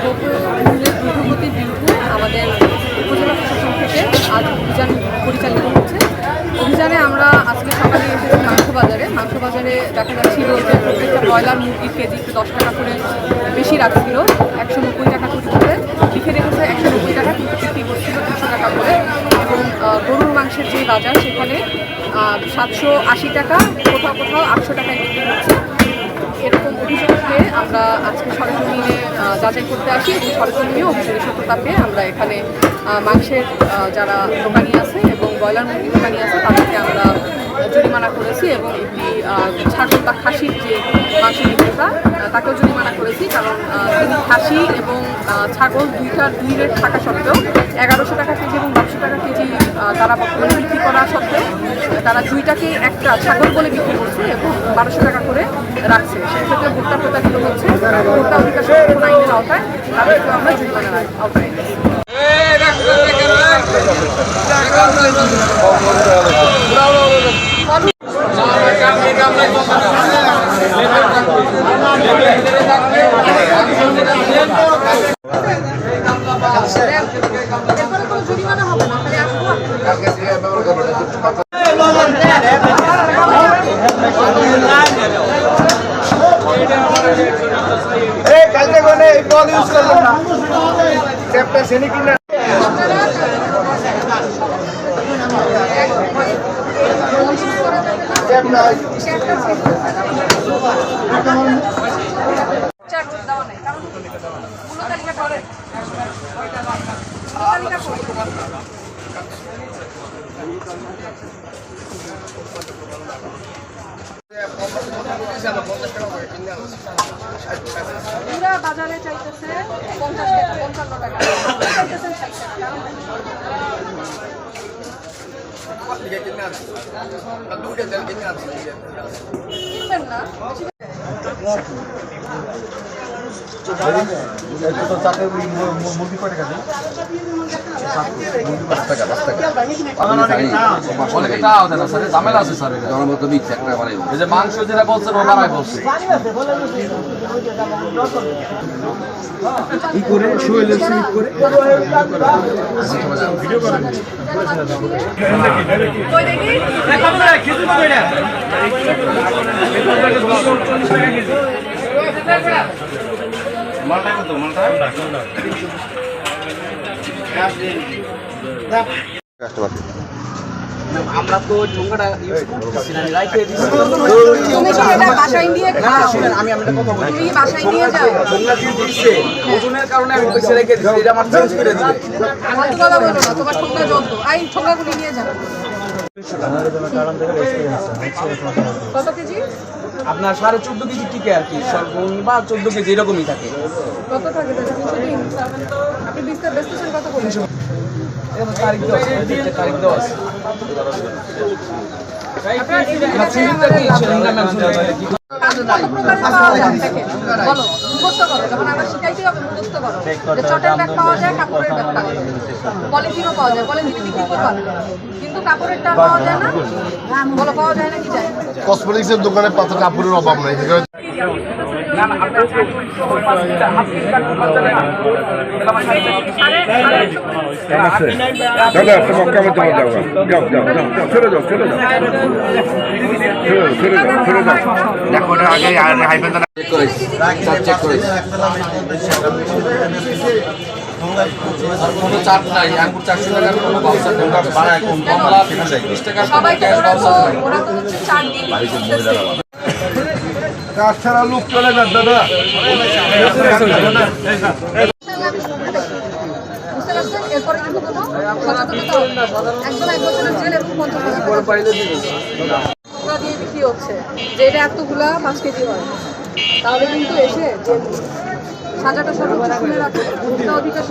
দ্রুতগতির বিরুদ্ধে আমাদের উপজেলা প্রশাসন থেকে আজ অভিযান পরিচালিত হচ্ছে। অভিযানে আমরা আজকে সকালে এসেছি মাংস বাজারে দেখা যাচ্ছিল যে প্রত্যেকটা ব্রয়লার মুরগির কেজিতে 10 টাকা করে বেশি রাখছিল, 190 টাকা করে লিখে রেখেছে, 190 টাকা কিন্তু বিক্রি করছিল 200 টাকা করে। এবং গরুর মাংসের যে বাজার সেখানে 780 টাকা, কোথাও কোথাও 800 টাকায় বিক্রি হচ্ছে। এরকম অভিযোগ পেয়ে আমরা আজকে সরেজমিনে যাচাই করতে আসি এবং সরেজমিনে অভিযোগের সত্যতা পেয়ে আমরা এখানে মাংসের যারা দোকানি আছে এবং ব্রয়লার মুরগির দোকানি আছে তাদেরকে আমরা জরিমানা করেছি এবং একটি ছাগল বা খাসির যে মাংস বিক্রেতা তাকেও জরিমানা করেছি, কারণ তিনি খাসি এবং ছাগল দুই রেট থাকা সত্ত্বেও 1100 টাকা কেজি এবং 1200 টাকা কেজি তারা বর্তমানে বিক্রি করা সত্ত্বেও তারা দুইটাকে একটা ছাগল বলে বিক্রি করছে এবং 1200 টাকা করে রাখছে। সেক্ষেত্রে ভোক্তা প্রতারিত হচ্ছে। ভোক্তা অধিকার সংরক্ষণ আইনের আওতায় তাদেরকেও আমরা জরিমানার আওতায় এনেছি। জরিমানা হবে না, কালকে কোনে এই বল ইউজ করলাম না চ্যাপ্টার সেনি কিনা পুরা বাজারে চাইতেছে 50 টাকা, 55 টাকা চাইতেছেন 60 টাকা। কিনবেন না ঝামেলা আছে স্যার, এই যে মাংস যেটা বলছেন ও বাড়াই বলছে মালটা কত মালটা আমরা তো ঠোঙ্গাটা ইউজ করতেছি না, রাইখে দিছি। তুমি কি এটা বাসায় নিয়ে খাও? শুনেন আমি একটা কথা বলি, তুমি বাসায় নিয়ে যাও। ঠোঙ্গা দিয়ে দিচ্ছে ওজনের কারণে আমি পয়সা রেখে দিছি, এটা আমার চেঞ্জ করে দিবে। ফালতু কথা বলো না, তোমার ঠোঙ্গা যত আই ঠোঙ্গাগুলি নিয়ে যাও। কত কেজি? আপনার 14.5 কেজি টিকে আর কি, সর্বনিম্ন বা 14 কেজি এরকমই থাকে। কত থাকে? 303। আপনি বেচতেছেন কত করে? এর তারিখ দেওয়া আছে, ডেটে তারিখ দেওয়া আছে। বলো, মুখস্থ করো, যখন আমরা শিখাইতে হবে মুখস্থ করো। যে চটের ব্যাগ পাওয়া যায়, কাপড়ের ব্যাগ পাওয়া যায়, পলিথিনও পাওয়া যায়, পলিথিনে বিক্রি করবা না, কিন্তু কাপড়েরটা পাওয়া যায় না। বলো, পাওয়া যায় না কি যায়? কসমেটিক্সের দোকানে পাত্র কাপড়ের অভাব নাই। কোনো চাপ নাই, আঙ্গুর 400 টাকার কোনো বাউচার নেই, ওটা বাড়ায় কম কমলা 30 টাকার সবাইকে ওরা তো 4 দিন কাজ ছাড়া লোক চলে যান দাদা। এরপরে কিন্তু কোনো সচেতনতা একদম 1 বছরের জেল এবং 50 টাকা দিয়ে বিক্রি হচ্ছে, যে এটা এতগুলা 5 কেজি হয়, তাহলে কিন্তু এসে যে সাজাটা সর্বোচ্চ শুনে রাখে ভোক্তা অধিকার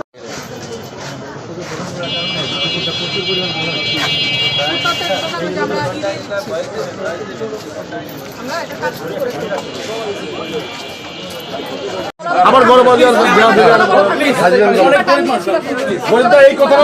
আমার বড় বাজার এই কথা